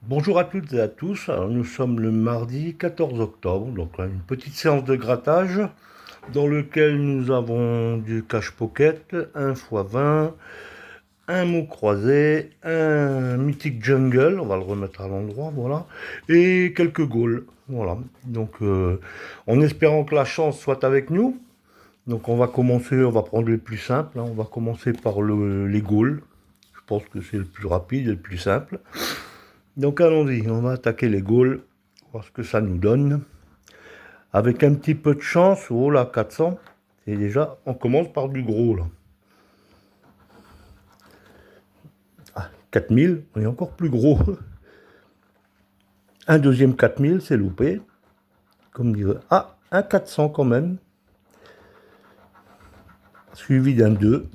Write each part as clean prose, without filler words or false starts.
Bonjour à toutes et à tous. Alors, nous sommes le mardi 14 octobre, donc là, une petite séance de grattage dans lequel nous avons du cache pocket, 1 x 20, un mot croisé, un mythique jungle, on va le remettre à l'endroit, voilà, et quelques goals. Voilà. Donc en espérant que la chance soit avec nous. Donc on va commencer, on va prendre les plus simples, hein. On va commencer par les goals. Je pense que c'est le plus rapide et le plus simple. Donc allons-y, on va attaquer les Gaules, voir ce que ça nous donne. Avec un petit peu de chance, oh là, 400. Et déjà, on commence par du gros là. Ah, 4000, on est encore plus gros. Un deuxième 4000, c'est loupé. Comme dirait. Ah, un 400 quand même. Suivi d'un 2.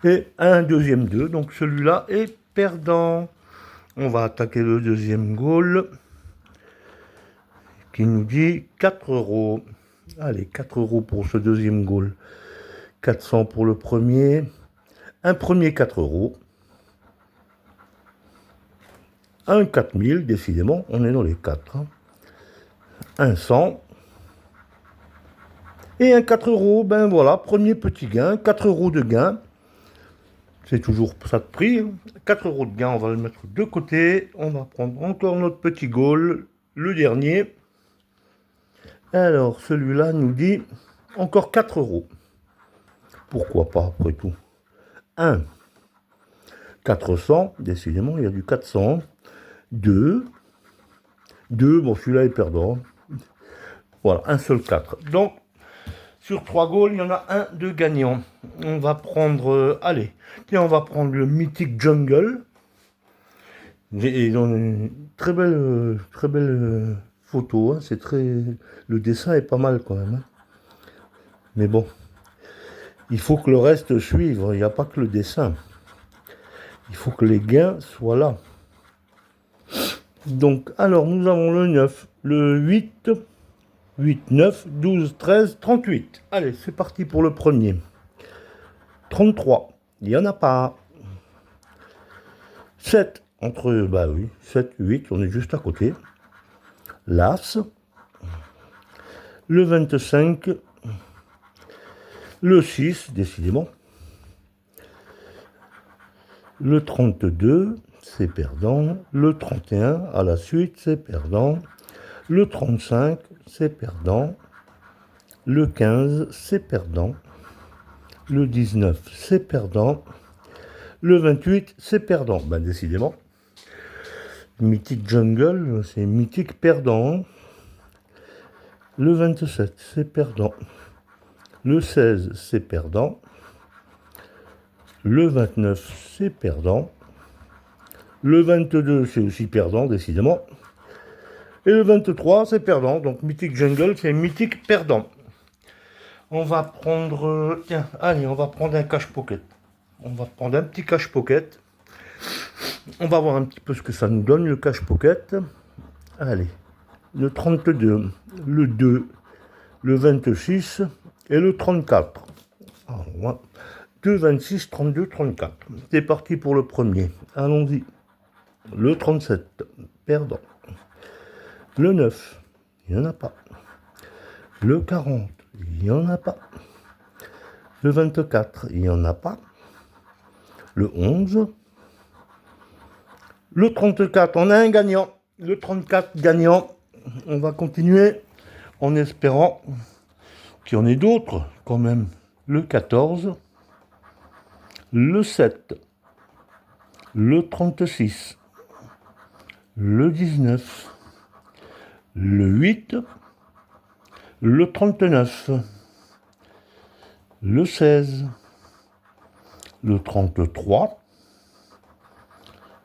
Et un deuxième 2. Donc celui-là est perdant. On va attaquer le deuxième Gaule qui nous dit 4 euros. Allez, 4 euros pour ce deuxième Gaule. 400 pour le premier. Un premier 4 euros. Un 4000, décidément, on est dans les 4. Hein. Un 100. Et un 4 euros, ben voilà, premier petit gain, 4 euros de gain. C'est toujours ça de prix. Hein. 4 euros de gain, on va le mettre de côté. On va prendre encore notre petit goal, le dernier. Alors, celui-là nous dit encore 4 euros. Pourquoi pas, après tout. 1. 400, décidément, il y a du 400. 2. 2, bon, celui-là est perdant. Voilà, un seul 4. Donc, sur 3 goals, il y en a un de gagnant. On va prendre, allez, tiens, on va prendre le mythique Jungle. Et dans une très belle photo. Hein, c'est très, le dessin est pas mal quand même. Hein. Mais bon, il faut que le reste suive. Il n'y a pas que le dessin. Il faut que les gains soient là. Donc, alors, nous avons le 9, le 8, 8, 9, 12, 13, 38. Allez, c'est parti pour le premier. 33. Il n'y en a pas. 7. Entre, bah oui, 7, 8, on est juste à côté. L'As. Le 25. Le 6, décidément. Le 32, c'est perdant. Le 31, à la suite, c'est perdant. Le 35, c'est perdant. Le 15, c'est perdant. Le 19, c'est perdant. Le 28, c'est perdant. Ben, décidément. Mythique Jungle, c'est mythique perdant. Le 27, c'est perdant. Le 16, c'est perdant. Le 29, c'est perdant. Le 22, c'est aussi perdant, décidément. Et le 23, c'est perdant. Donc, Mythique Jungle, c'est mythique perdant. On va prendre... Tiens, allez, on va prendre un cache pocket. On va prendre un petit cache pocket. On va voir un petit peu ce que ça nous donne, le cache pocket. Allez, le 32, le 2, le 26 et le 34. Alors, 2, 26, 32, 34. C'est parti pour le premier. Allons-y. Le 37, perdant. Le 9, il n'y en a pas. Le 40, il n'y en a pas. Le 24, il n'y en a pas. Le 11. Le 34, on a un gagnant. Le 34 gagnant. On va continuer en espérant qu'il y en ait d'autres quand même. Le 14. Le 7. Le 36. Le 19. Le 8. Le 39. Le 16. Le 33.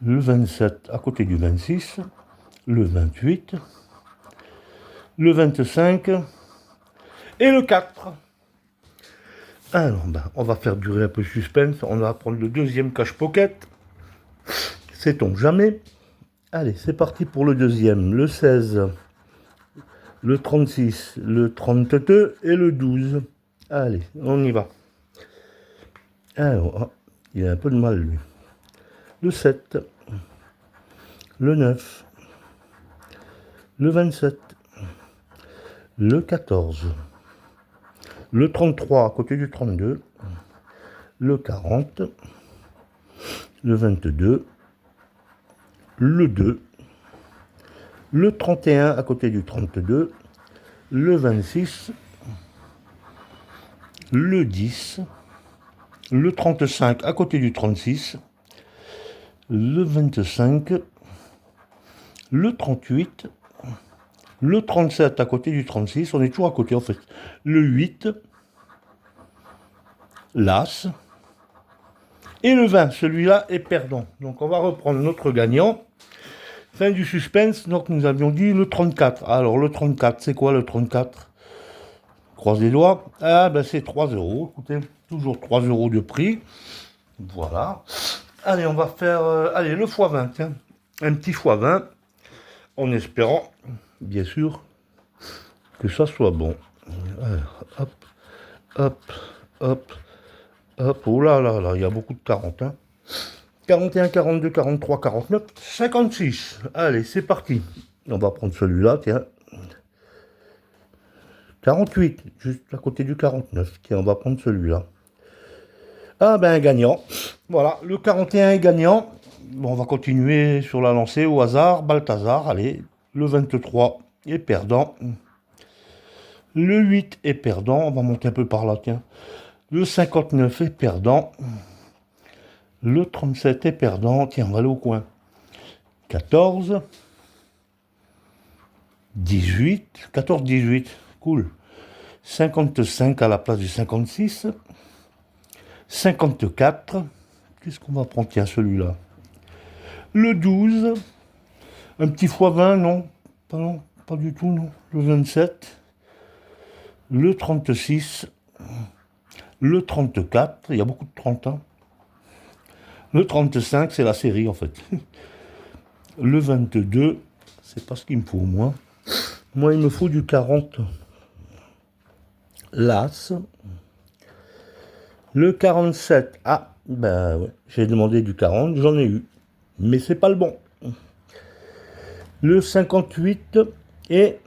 Le 27 à côté du 26, le 28, le 25 et le 4. Alors, ben, on va faire durer un peu le suspense. On va prendre le deuxième cache pocket. Sait-on jamais. Allez, c'est parti pour le deuxième. Le 16, le 36, le 32 et le 12. Allez, on y va. Alors, il a un peu de mal, lui. Le 7, le 9, le 27, le 14, le 33 à côté du 32, le 40, le 22, le 2, le 31 à côté du 32, le 26, le 10, le 35 à côté du 36, le 25, le 38, le 37 à côté du 36, on est toujours à côté en fait, le 8, l'As, et le 20, celui-là est perdant. Donc on va reprendre notre gagnant. Fin du suspense, donc nous avions dit le 34. Alors le 34, c'est quoi le 34? Croise les doigts. Ah ben c'est 3 euros. Écoutez, toujours 3 euros de prix. Voilà. Allez, on va faire allez, le x20. Tiens. Un petit x20. En espérant, bien sûr, que ça soit bon. Alors, hop, hop, hop, hop. Oh là là là, il y a beaucoup de 40. Hein. 41, 42, 43, 49, 56. Allez, c'est parti. On va prendre celui-là, tiens. 48, juste à côté du 49. Tiens, on va prendre celui-là. Ah ben, gagnant. Voilà, le 41 est gagnant. Bon, on va continuer sur la lancée au hasard. Balthazar, allez. Le 23 est perdant. Le 8 est perdant. On va monter un peu par là, tiens. Le 59 est perdant. Le 37 est perdant. Tiens, on va aller au coin. 14. 18. 14, 18. Cool. 55 à la place du 56. 54. Qu'est-ce qu'on va prendre? Tiens, celui-là. Le 12. Un petit x20, non. Non, pas du tout, non. Le 27. Le 36. Le 34. Il y a beaucoup de 30 ans. Le 35, c'est la série, en fait. Le 22, c'est pas ce qu'il me faut, moi. Moi, il me faut du 40. L'As. Le 47. Ah, ben ouais. J'ai demandé du 40, j'en ai eu. Mais c'est pas le bon. Le 58 et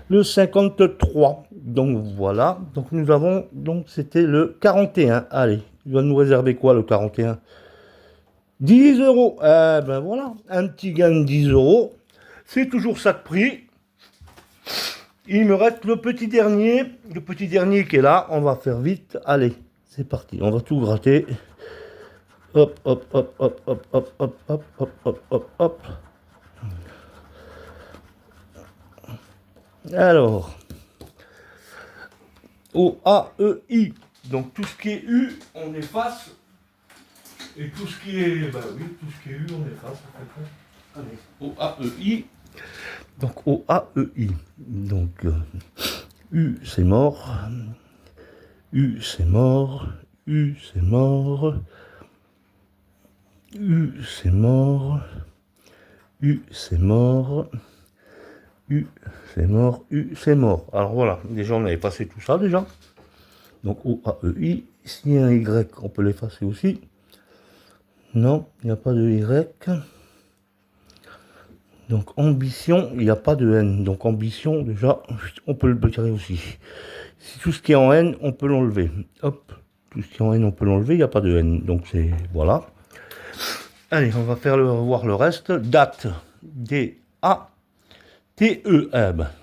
le 53. Donc voilà. Donc nous avons. Donc c'était le 41. Allez, il va nous réserver quoi le 41? 10 euros. Ben voilà. Un petit gain de 10 euros. C'est toujours ça de prix. Il me reste le petit dernier qui est là. On va faire vite. Allez, c'est parti. On va tout gratter. Hop, hop, hop, hop, hop, hop, hop, hop, hop, hop, hop, hop. Alors, O, A, E, I. Donc tout ce qui est U, on efface. Et tout ce qui est, bah oui, tout ce qui est U, on efface. Allez, O, A, E, I. Donc O, A, E, I. Donc U, c'est mort. U, c'est mort. U, c'est mort. U, c'est mort. U, c'est mort. U, c'est mort. U, c'est mort. Alors voilà, déjà on a effacé tout ça déjà. Donc O, A, E, I. S'il y a un Y, on peut l'effacer aussi. Non, il n'y a pas de Y. Donc ambition, il n'y a pas de N. Donc ambition, déjà, on peut le retirer aussi. Si tout ce qui est en N, on peut l'enlever. Hop, tout ce qui est en N, on peut l'enlever, il n'y a pas de N. Donc c'est, voilà. Allez, on va faire voir le reste. Date, D-A, T-E,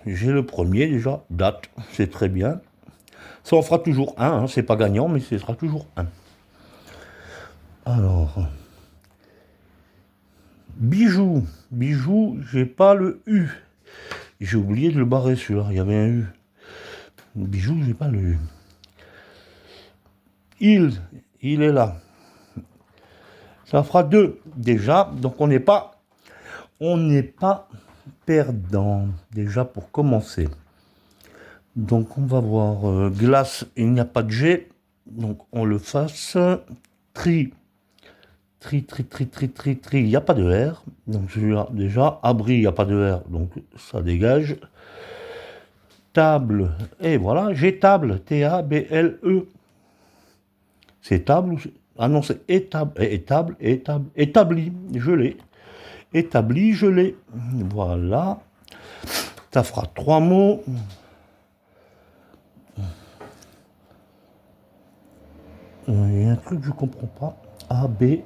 j'ai le premier déjà, date, c'est très bien. Ça en fera toujours un, hein, c'est pas gagnant, mais ce sera toujours un. Alors, bijoux, j'ai pas le U. J'ai oublié de le barrer celui-là, il y avait un U. Bijoux, j'ai pas le U. Il est là. Ça fera 2 déjà, donc on n'est pas perdant déjà pour commencer. Donc on va voir glace, il n'y a pas de G, donc on le fasse. Tri, il n'y a pas de R, donc celui-là déjà. Abri, il n'y a pas de R, donc ça dégage. Table, et voilà, j'ai table, T-A-B-L-E. C'est table ou ah non, c'est étable, établi, je l'ai. établi, je l'ai. Voilà. Ça fera 3 mots. Il y a un truc que je comprends pas. A, B.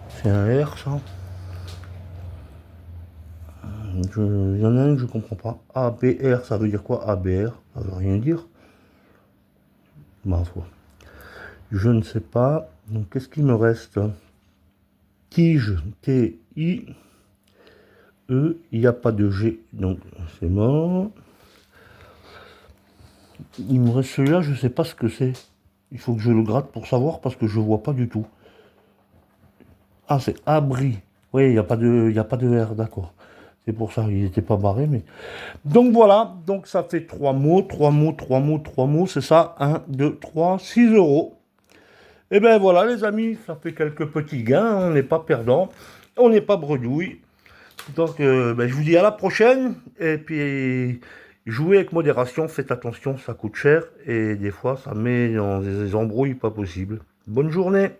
C'est un R, ça. Il y en a un que je comprends pas. A, B, R, ça veut dire quoi? A, B, R, ça veut rien dire. Ma foi. Je ne sais pas. Donc, qu'est-ce qu'il me reste? Tige, T, I, E. Il n'y a pas de G, donc c'est mort. Il me reste celui-là, je ne sais pas ce que c'est. Il faut que je le gratte pour savoir parce que je vois pas du tout. Ah, c'est abri. Oui, il n'y a pas de R, d'accord. C'est pour ça, il n'était pas barré, mais. Donc voilà, donc ça fait 3 mots, 3 mots, 3 mots, 3 mots, c'est ça, 1, 2, 3, 6 euros. Et bien voilà les amis, ça fait quelques petits gains, on n'est pas perdant, on n'est pas bredouille. Donc je vous dis à la prochaine, et puis jouez avec modération, faites attention, ça coûte cher, et des fois ça met dans des embrouilles pas possibles. Bonne journée!